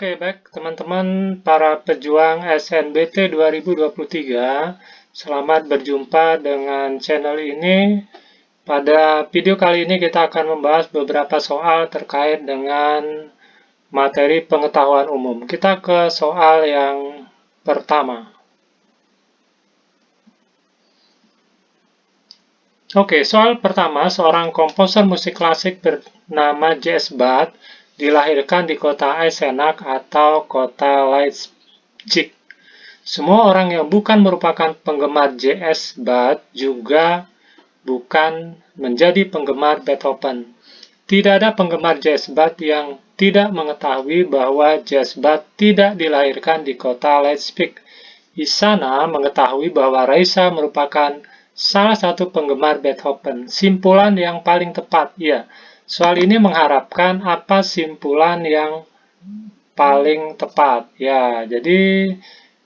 Oke, baik teman-teman para pejuang SNBT 2023. Selamat berjumpa dengan channel ini. Pada video kali ini kita akan membahas beberapa soal terkait dengan materi pengetahuan umum. Kita ke soal yang pertama. Oke, soal pertama, seorang komposer musik klasik bernama J.S. Bach dilahirkan di kota Eisenach atau kota Leipzig. Semua orang yang bukan merupakan penggemar J.S. Bach juga bukan menjadi penggemar Beethoven. Tidak ada penggemar J.S. Bach yang tidak mengetahui bahwa J.S. Bach tidak dilahirkan di kota Leipzig. Isana mengetahui bahwa Raisa merupakan salah satu penggemar Beethoven. Simpulan yang paling tepat, ya. Soal ini mengharapkan apa simpulan yang paling tepat. Ya, jadi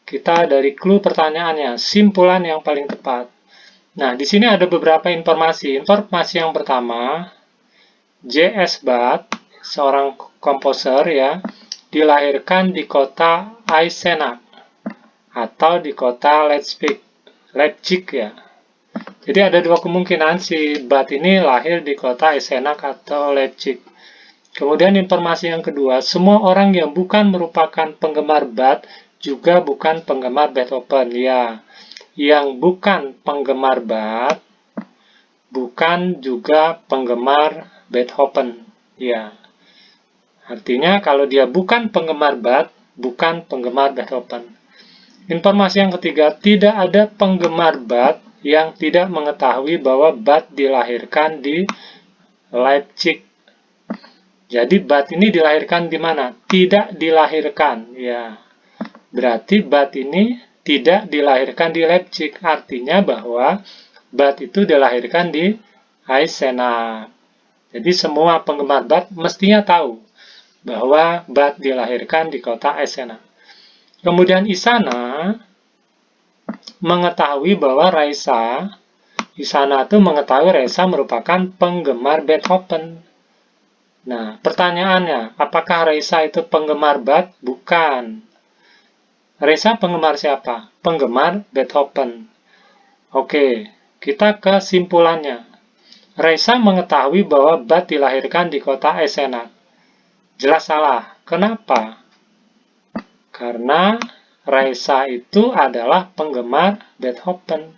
kita dari clue pertanyaannya, simpulan yang paling tepat. Nah, di sini ada beberapa informasi. Informasi yang pertama, J.S. Bach, seorang komposer ya, dilahirkan di kota Eisenach atau di kota Leipzig ya. Jadi ada dua kemungkinan si Bach ini lahir di kota Eisenach atau Leipzig. Kemudian informasi yang kedua, semua orang yang bukan merupakan penggemar Bach juga bukan penggemar Beethoven. Ya, yang bukan penggemar Bach bukan juga penggemar Beethoven. Ya, artinya kalau dia bukan penggemar Bach, bukan penggemar Beethoven. Informasi yang ketiga, tidak ada penggemar Bach yang tidak mengetahui bahwa Bach dilahirkan di Leipzig. Jadi Bach ini dilahirkan di mana? Tidak dilahirkan, ya. Berarti Bach ini tidak dilahirkan di Leipzig. Artinya bahwa Bach itu dilahirkan di Eisenach. Jadi semua penggemar Bach mestinya tahu bahwa Bach dilahirkan di kota Eisenach. Kemudian Isana mengetahui bahwa Isana itu mengetahui Raisa merupakan penggemar Beethoven. Nah, pertanyaannya, apakah Raisa itu penggemar Bach? Bukan. Raisa penggemar siapa? Penggemar Beethoven. Oke, kita ke simpulannya. Raisa mengetahui bahwa Bach dilahirkan di kota Eisenach. Jelas salah. Kenapa? Karena Raisa itu adalah penggemar Beethoven,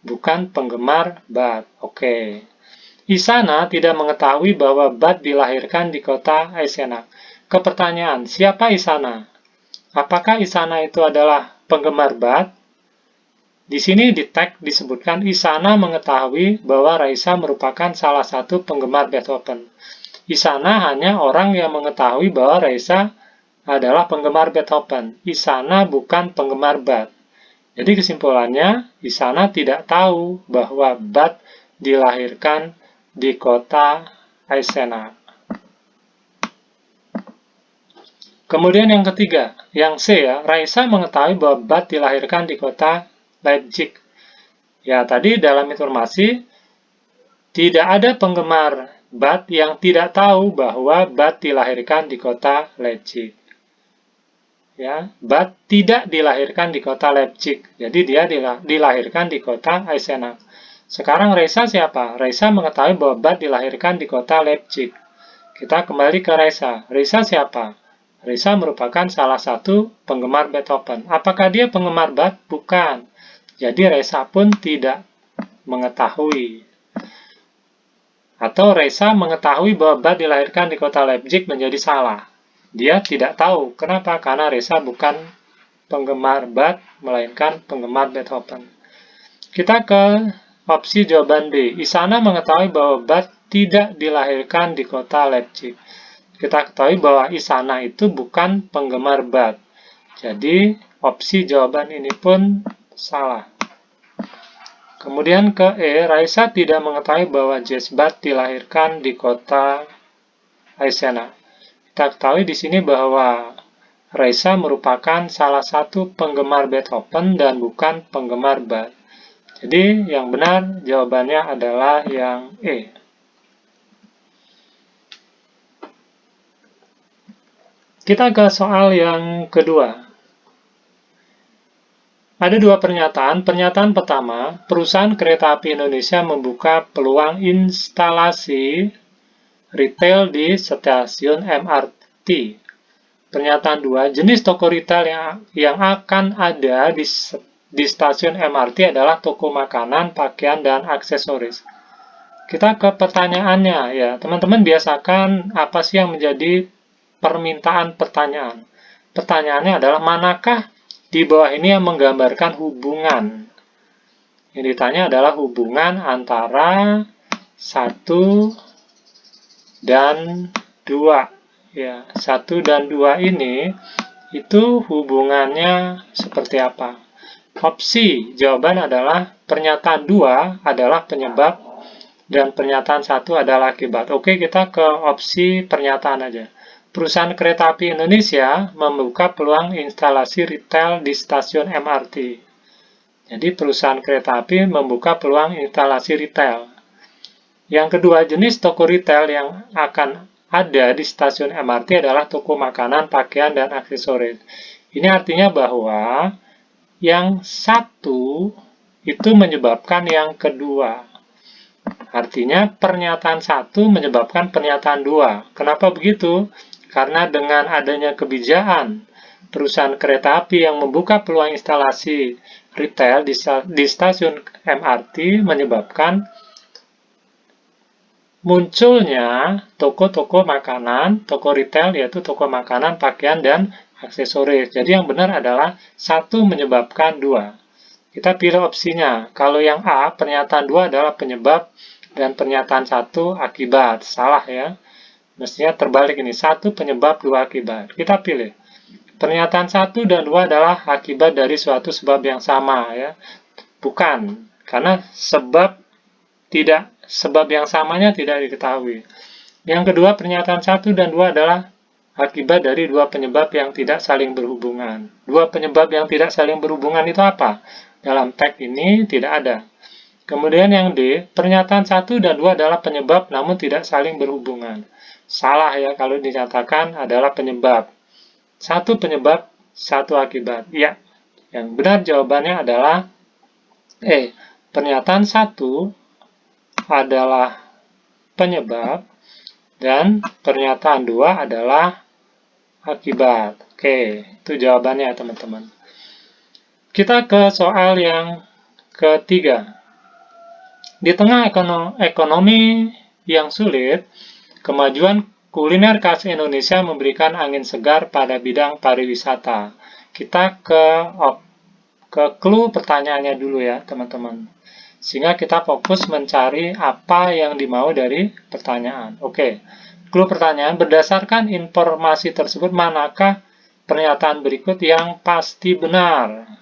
bukan penggemar Bach. Oke. Isana tidak mengetahui bahwa Bach dilahirkan di kota Eisenach. Kepertanyaan, siapa Isana? Apakah Isana itu adalah penggemar Bach? Di sini di tag disebutkan Isana mengetahui bahwa Raisa merupakan salah satu penggemar Beethoven. Isana hanya orang yang mengetahui bahwa Raisa adalah penggemar Beethoven. Isana bukan penggemar Bach. Jadi kesimpulannya, Isana tidak tahu bahwa Bach dilahirkan di kota Eisenach. Kemudian yang ketiga, yang C ya, Raisa mengetahui bahwa Bach dilahirkan di kota Leipzig. Ya, tadi dalam informasi, tidak ada penggemar Bach yang tidak tahu bahwa Bach dilahirkan di kota Leipzig. Ya, Bach tidak dilahirkan di kota Leipzig, jadi dia dilahirkan di kota Eisenach. Sekarang Raisa siapa? Raisa mengetahui bahwa Bach dilahirkan di kota Leipzig. Kita kembali ke Raisa. Raisa siapa? Raisa merupakan salah satu penggemar Beethoven. Apakah dia penggemar Bach? Bukan. Jadi Raisa pun tidak mengetahui. Atau Raisa mengetahui bahwa Bach dilahirkan di kota Leipzig menjadi salah. Dia tidak tahu. Kenapa? Karena Raisa bukan penggemar Bach, melainkan penggemar Beethoven. Kita ke opsi jawaban D. Isana mengetahui bahwa Bach tidak dilahirkan di kota Leipzig. Kita ketahui bahwa Isana itu bukan penggemar Bach. Jadi, opsi jawaban ini pun salah. Kemudian ke E, Raisa tidak mengetahui bahwa J.S. Bach dilahirkan di kota Eisenach. Kita ketahui di sini bahwa Raisa merupakan salah satu penggemar Beethoven dan bukan penggemar Bach. Jadi, yang benar jawabannya adalah yang E. Kita ke soal yang kedua. Ada dua pernyataan. Pernyataan pertama, perusahaan kereta api Indonesia membuka peluang instalasi retail di stasiun MRT. Pernyataan dua, jenis toko retail yang akan ada di stasiun MRT adalah toko makanan, pakaian, dan aksesoris. Kita ke pertanyaannya ya, teman-teman biasakan apa sih yang menjadi permintaan pertanyaan. Pertanyaannya adalah manakah di bawah ini yang menggambarkan hubungan. Yang ditanya adalah hubungan antara 1 dan 2. Ya, 1 dan 2 ini itu hubungannya seperti apa? Opsi jawaban adalah pernyataan 2 adalah penyebab dan pernyataan 1 adalah akibat. Oke, kita ke opsi pernyataan aja. Perusahaan kereta api Indonesia membuka peluang instalasi retail di stasiun MRT. Jadi, perusahaan kereta api membuka peluang instalasi retail. Yang kedua, jenis toko retail yang akan ada di stasiun MRT adalah toko makanan, pakaian, dan aksesoris. Ini artinya bahwa yang satu itu menyebabkan yang kedua. Artinya pernyataan 1 menyebabkan pernyataan 2. Kenapa begitu? Karena dengan adanya kebijakan perusahaan kereta api yang membuka peluang instalasi retail di stasiun MRT menyebabkan munculnya toko-toko makanan, toko retail yaitu toko makanan, pakaian, dan aksesoris. Jadi yang benar adalah 1 menyebabkan 2. Kita pilih opsinya. Kalau yang A, pernyataan 2 adalah penyebab dan pernyataan 1 akibat. Salah ya. Mestinya terbalik ini. 1 penyebab, 2 akibat. Kita pilih. Pernyataan 1 dan 2 adalah akibat dari suatu sebab yang sama ya. Bukan. Karena sebab yang samanya tidak diketahui. Yang kedua, pernyataan 1 dan 2 adalah akibat dari dua penyebab yang tidak saling berhubungan. Dua penyebab yang tidak saling berhubungan itu apa? Dalam teks ini tidak ada. Kemudian yang D, pernyataan 1 dan 2 adalah penyebab namun tidak saling berhubungan. Salah ya kalau dinyatakan adalah penyebab. 1 penyebab, 1 akibat. Ya, yang benar jawabannya adalah E. Pernyataan 1 adalah penyebab dan pernyataan 2 adalah akibat. Oke, itu jawabannya teman-teman. Kita ke soal yang ketiga. Di tengah ekonomi yang sulit, kemajuan kuliner khas Indonesia memberikan angin segar pada bidang pariwisata. Kita ke clue pertanyaannya dulu ya, teman-teman. Sehingga kita fokus mencari apa yang dimau dari pertanyaan. Oke, clue pertanyaan, berdasarkan informasi tersebut, manakah pernyataan berikut yang pasti benar?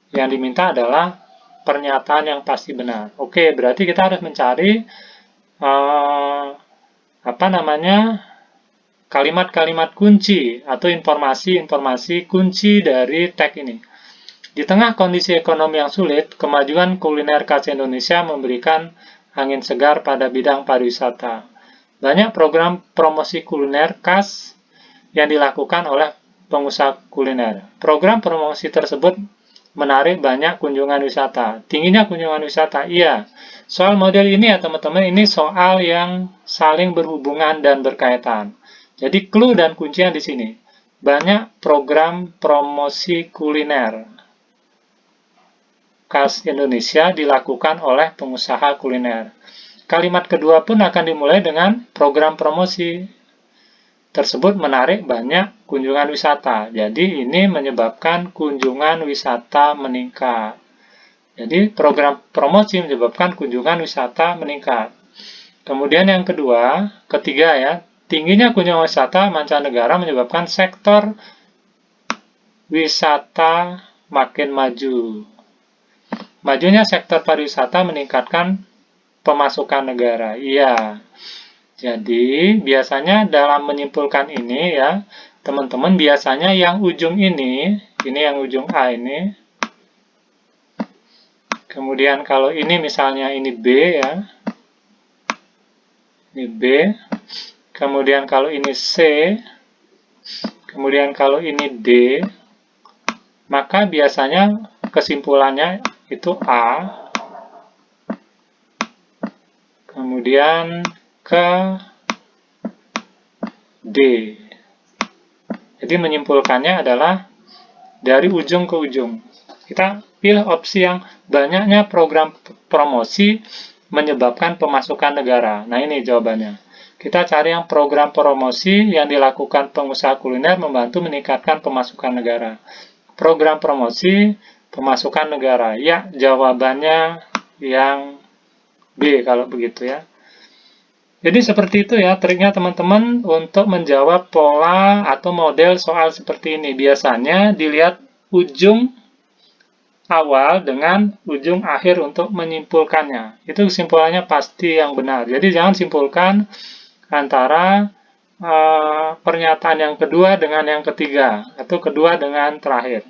Yang diminta adalah pernyataan yang pasti benar. Oke, berarti kita harus mencari kalimat-kalimat kunci atau informasi-informasi kunci dari teks ini. Di tengah kondisi ekonomi yang sulit, kemajuan kuliner khas Indonesia memberikan angin segar pada bidang pariwisata. Banyak program promosi kuliner khas yang dilakukan oleh pengusaha kuliner. Program promosi tersebut menarik banyak kunjungan wisata. Tingginya kunjungan wisata, iya. Soal model ini ya teman-teman, ini soal yang saling berhubungan dan berkaitan. Jadi clue dan kuncinya di sini. Banyak program promosi kuliner khas Indonesia dilakukan oleh pengusaha kuliner. Kalimat kedua pun akan dimulai dengan program promosi tersebut menarik banyak kunjungan wisata. Jadi ini menyebabkan kunjungan wisata meningkat. Jadi program promosi menyebabkan kunjungan wisata meningkat. Kemudian yang ketiga ya, tingginya kunjungan wisata mancanegara menyebabkan sektor wisata makin maju. Majunya sektor pariwisata meningkatkan pemasukan negara. Iya. Jadi, biasanya dalam menyimpulkan ini ya, teman-teman biasanya yang ujung ini yang ujung A ini. Kemudian kalau ini misalnya ini B ya. Ini B. Kemudian kalau ini C, kemudian kalau ini D, maka biasanya kesimpulannya itu A, kemudian ke D. Jadi menyimpulkannya adalah dari ujung ke ujung. Kita pilih opsi yang banyaknya program promosi menyebabkan pemasukan negara. Nah, ini jawabannya. Kita cari yang program promosi yang dilakukan pengusaha kuliner membantu meningkatkan pemasukan negara. Program promosi pemasukan negara. Ya, jawabannya yang B kalau begitu ya. Jadi seperti itu ya triknya teman-teman untuk menjawab pola atau model soal seperti ini. Biasanya dilihat ujung awal dengan ujung akhir untuk menyimpulkannya. Itu kesimpulannya pasti yang benar. Jadi jangan simpulkan antara pernyataan yang kedua dengan yang ketiga atau kedua dengan terakhir.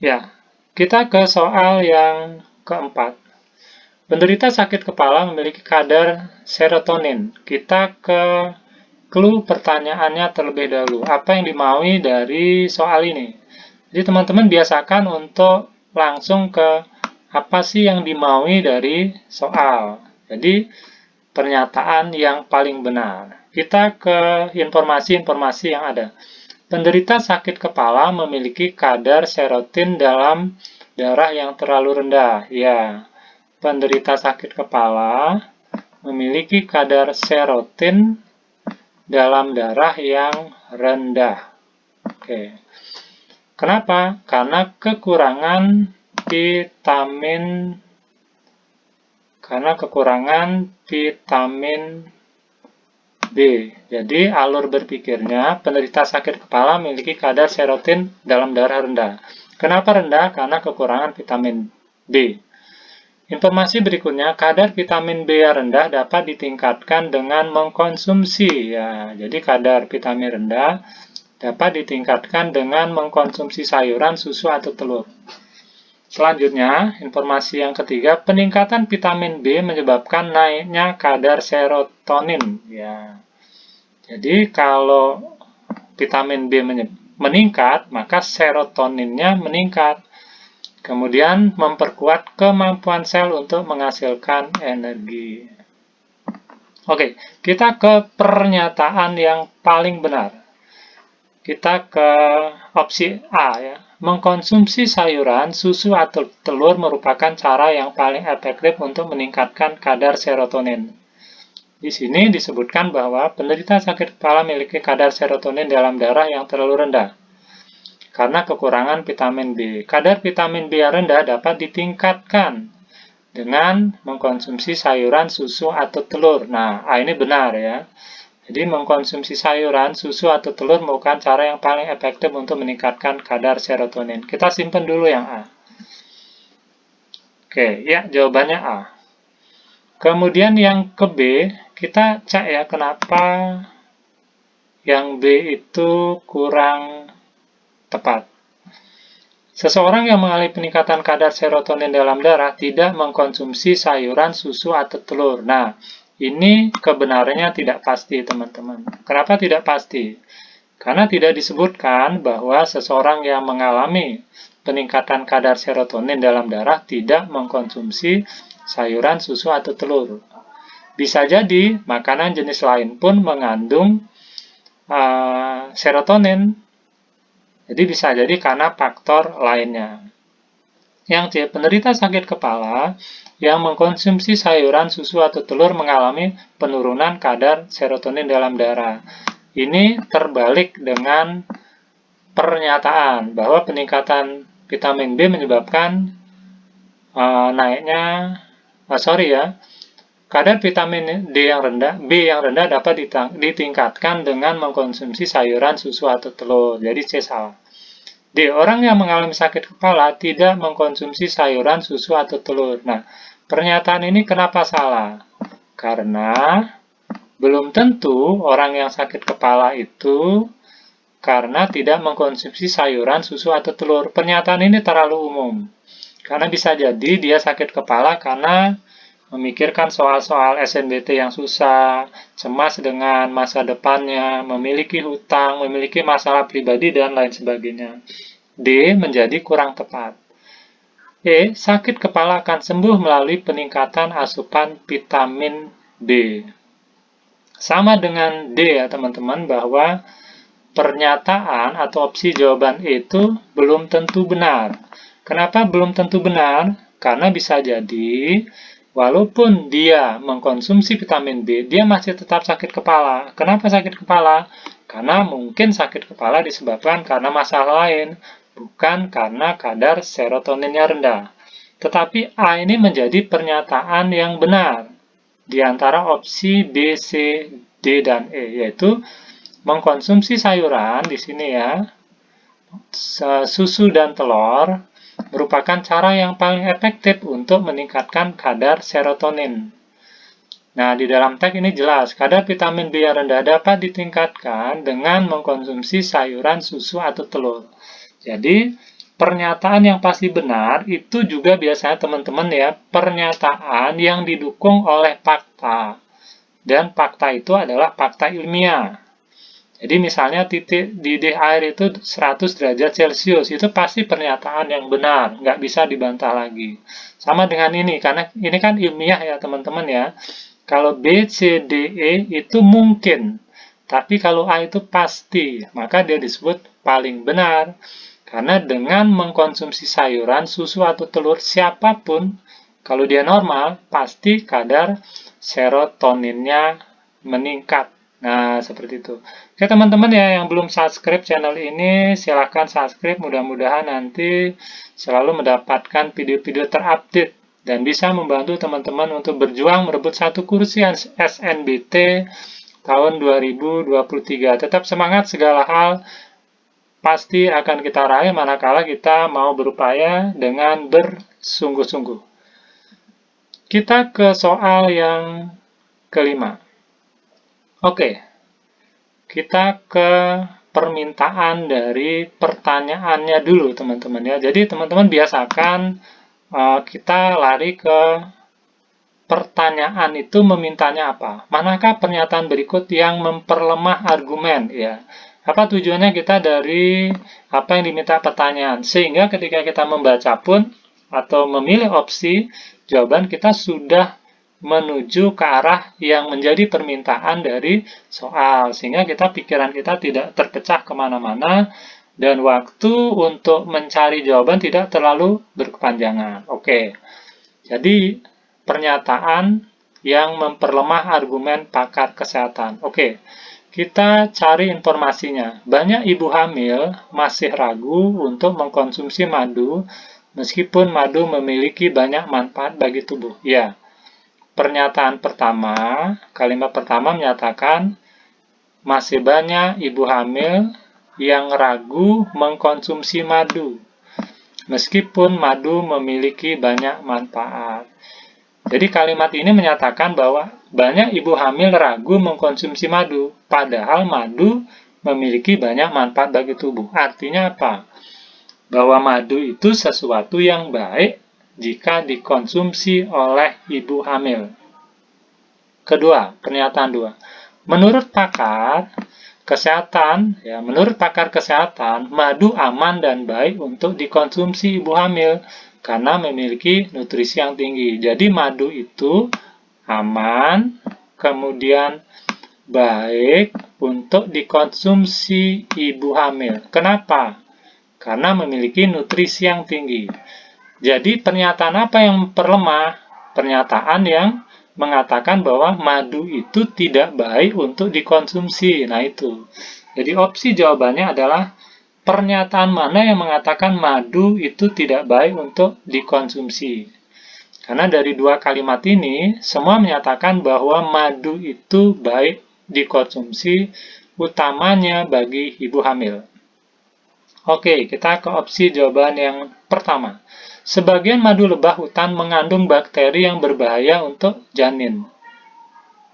Ya, kita ke soal yang keempat. Penderita sakit kepala memiliki kadar serotonin. Kita ke clue pertanyaannya terlebih dahulu. Apa yang dimaui dari soal ini? Jadi teman-teman biasakan untuk langsung ke apa sih yang dimaui dari soal. Jadi pernyataan yang paling benar. Kita ke informasi-informasi yang ada. Penderita sakit kepala memiliki kadar serotonin dalam darah yang terlalu rendah. Ya. Penderita sakit kepala memiliki kadar serotonin dalam darah yang rendah. Oke. Kenapa? Karena kekurangan vitamin B. Jadi alur berpikirnya penderita sakit kepala memiliki kadar serotonin dalam darah rendah. Kenapa rendah? Karena kekurangan vitamin B. Informasi berikutnya, kadar vitamin B yang rendah dapat ditingkatkan dengan mengkonsumsi. Ya, jadi kadar vitamin rendah dapat ditingkatkan dengan mengkonsumsi sayuran, susu, atau telur. Selanjutnya, informasi yang ketiga, peningkatan vitamin B menyebabkan naiknya kadar serotonin. Ya, jadi kalau vitamin B meningkat, maka serotoninnya meningkat. Kemudian memperkuat kemampuan sel untuk menghasilkan energi. Oke, kita ke pernyataan yang paling benar. Kita ke opsi A ya. Mengkonsumsi sayuran, susu, atau telur merupakan cara yang paling efektif untuk meningkatkan kadar serotonin. Di sini disebutkan bahwa penderita sakit kepala memiliki kadar serotonin dalam darah yang terlalu rendah karena kekurangan vitamin B. Kadar vitamin B yang rendah dapat ditingkatkan dengan mengkonsumsi sayuran, susu, atau telur. Nah, ini benar ya. Jadi mengkonsumsi sayuran, susu, atau telur merupakan cara yang paling efektif untuk meningkatkan kadar serotonin. Kita simpan dulu yang A. Oke, ya jawabannya A. Kemudian yang ke B, kita cek ya kenapa yang B itu kurang tepat. Seseorang yang mengalami peningkatan kadar serotonin dalam darah tidak mengkonsumsi sayuran, susu, atau telur. Nah, ini kebenarannya tidak pasti, teman-teman. Kenapa tidak pasti? Karena tidak disebutkan bahwa seseorang yang mengalami peningkatan kadar serotonin dalam darah tidak mengkonsumsi sayuran, susu, atau telur. Bisa jadi makanan jenis lain pun mengandung serotonin. Jadi bisa jadi karena faktor lainnya. Yang C, penderita sakit kepala yang mengkonsumsi sayuran, susu, atau telur mengalami penurunan kadar serotonin dalam darah. Ini terbalik dengan pernyataan bahwa peningkatan vitamin B menyebabkan kadar vitamin B yang rendah dapat ditingkatkan dengan mengkonsumsi sayuran, susu, atau telur. Jadi C salah. D. Orang yang mengalami sakit kepala tidak mengkonsumsi sayuran, susu, atau telur. Nah, pernyataan ini kenapa salah? Karena belum tentu orang yang sakit kepala itu karena tidak mengkonsumsi sayuran, susu, atau telur. Pernyataan ini terlalu umum. Karena bisa jadi dia sakit kepala karena memikirkan soal-soal SNBT yang susah, cemas dengan masa depannya, memiliki hutang, memiliki masalah pribadi, dan lain sebagainya. D. Menjadi kurang tepat. E. Sakit kepala akan sembuh melalui peningkatan asupan vitamin B. Sama dengan D ya teman-teman, bahwa pernyataan atau opsi jawaban E itu belum tentu benar. Kenapa belum tentu benar? Karena bisa jadi walaupun dia mengkonsumsi vitamin B, dia masih tetap sakit kepala. Kenapa sakit kepala? Karena mungkin sakit kepala disebabkan karena masalah lain, bukan karena kadar serotoninnya rendah. Tetapi A ini menjadi pernyataan yang benar di antara opsi B, C, D, dan E, yaitu mengkonsumsi sayuran di sini ya, susu dan telur merupakan cara yang paling efektif untuk meningkatkan kadar serotonin. Nah, di dalam teks ini jelas, kadar vitamin B yang rendah dapat ditingkatkan dengan mengkonsumsi sayuran, susu, atau telur. Jadi, pernyataan yang pasti benar itu juga biasanya teman-teman ya, pernyataan yang didukung oleh fakta. Dan fakta itu adalah fakta ilmiah. Jadi misalnya titik didih air itu 100 derajat Celcius, itu pasti pernyataan yang benar, nggak bisa dibantah lagi. Sama dengan ini, karena ini kan ilmiah ya teman-teman ya. Kalau B, C, D, E itu mungkin, tapi kalau A itu pasti, maka dia disebut paling benar. Karena dengan mengkonsumsi sayuran, susu, atau telur, siapapun, kalau dia normal, pasti kadar serotoninnya meningkat. Nah, seperti itu. Oke, teman-teman ya, yang belum subscribe channel ini, silahkan subscribe. Mudah-mudahan nanti selalu mendapatkan video-video terupdate dan bisa membantu teman-teman untuk berjuang merebut satu kursi SNBT tahun 2023. Tetap semangat, segala hal pasti akan kita raih manakala kita mau berupaya dengan bersungguh-sungguh. Kita ke soal yang kelima. Oke, kita ke permintaan dari pertanyaannya dulu teman-teman ya. Jadi teman-teman biasakan kita lari ke pertanyaan itu memintanya apa. Manakah pernyataan berikut yang memperlemah argumen ya. Apa tujuannya kita dari apa yang diminta pertanyaan. Sehingga ketika kita membaca pun atau memilih opsi, jawaban kita sudah menuju ke arah yang menjadi permintaan dari soal. Sehingga pikiran kita tidak terpecah kemana-mana dan waktu untuk mencari jawaban tidak terlalu berkepanjangan. Oke, jadi pernyataan yang memperlemah argumen pakar kesehatan. Oke, kita cari informasinya. Banyak ibu hamil masih ragu untuk mengkonsumsi madu meskipun madu memiliki banyak manfaat bagi tubuh. Ya, pernyataan pertama, kalimat pertama menyatakan masih banyak ibu hamil yang ragu mengkonsumsi madu meskipun madu memiliki banyak manfaat. Jadi kalimat ini menyatakan bahwa banyak ibu hamil ragu mengkonsumsi madu, padahal madu memiliki banyak manfaat bagi tubuh. Artinya apa? Bahwa madu itu sesuatu yang baik jika dikonsumsi oleh ibu hamil. Kedua, pernyataan dua. Menurut pakar kesehatan, madu aman dan baik untuk dikonsumsi ibu hamil karena memiliki nutrisi yang tinggi. Jadi madu itu aman, kemudian baik untuk dikonsumsi ibu hamil. Kenapa? Karena memiliki nutrisi yang tinggi. Jadi pernyataan apa yang memperlemah? Pernyataan yang mengatakan bahwa madu itu tidak baik untuk dikonsumsi. Nah itu. Jadi opsi jawabannya adalah pernyataan mana yang mengatakan madu itu tidak baik untuk dikonsumsi. Karena dari dua kalimat ini, semua menyatakan bahwa madu itu baik dikonsumsi, utamanya bagi ibu hamil. Oke, kita ke opsi jawaban yang pertama. Sebagian madu lebah hutan mengandung bakteri yang berbahaya untuk janin.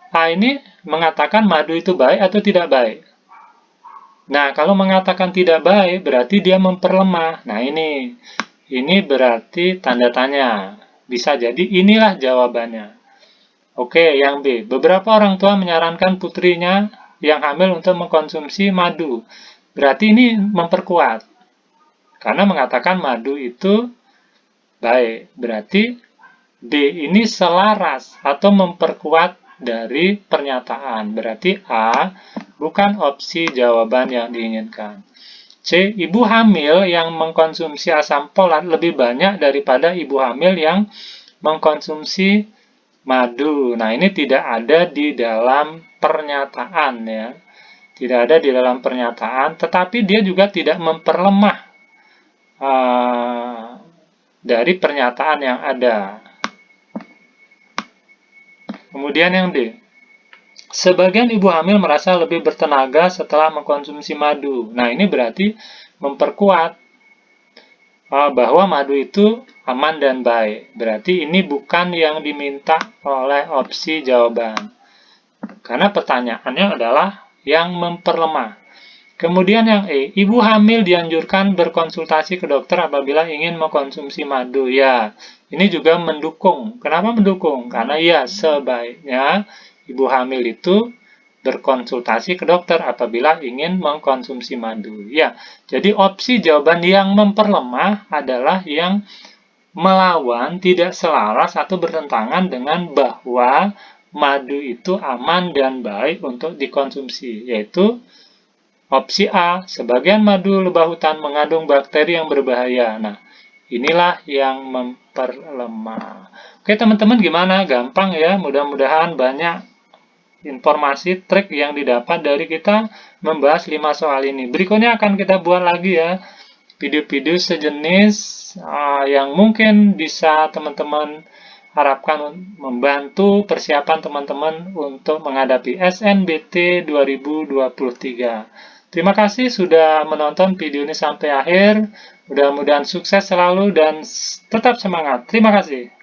A ini mengatakan madu itu baik atau tidak baik? Nah, kalau mengatakan tidak baik, berarti dia memperlemah. Nah, ini berarti tanda tanya. Bisa jadi inilah jawabannya. Oke, yang B. Beberapa orang tua menyarankan putrinya yang hamil untuk mengkonsumsi madu. Berarti ini memperkuat. Karena mengatakan madu itu baik. Berarti D ini selaras atau memperkuat dari pernyataan. Berarti A bukan opsi jawaban yang diinginkan. C. Ibu hamil yang mengkonsumsi asam folat lebih banyak daripada ibu hamil yang mengkonsumsi madu. Nah, ini tidak ada di dalam pernyataan ya. Tidak ada di dalam pernyataan, tetapi dia juga tidak memperlemah dari pernyataan yang ada. Kemudian yang D. Sebagian ibu hamil merasa lebih bertenaga setelah mengkonsumsi madu. Nah, ini berarti memperkuat bahwa madu itu aman dan baik. Berarti ini bukan yang diminta oleh opsi jawaban. Karena pertanyaannya adalah yang memperlemah. Kemudian yang E, ibu hamil dianjurkan berkonsultasi ke dokter apabila ingin mengkonsumsi madu. Ya, ini juga mendukung. Kenapa mendukung? Karena ya sebaiknya ibu hamil itu berkonsultasi ke dokter apabila ingin mengkonsumsi madu. Ya, jadi opsi jawaban yang memperlemah adalah yang melawan, tidak selaras atau bertentangan dengan bahwa madu itu aman dan baik untuk dikonsumsi, yaitu opsi A, sebagian madu lebah hutan mengandung bakteri yang berbahaya. Nah, inilah yang memperlemah. Oke teman-teman, gimana? Gampang ya, mudah-mudahan banyak informasi, trik yang didapat dari kita membahas 5 soal ini. Berikutnya akan kita buat lagi ya, video-video sejenis yang mungkin bisa teman-teman harapkan membantu persiapan teman-teman untuk menghadapi SNBT 2023. Terima kasih sudah menonton video ini sampai akhir. Mudah-mudahan sukses selalu dan tetap semangat. Terima kasih.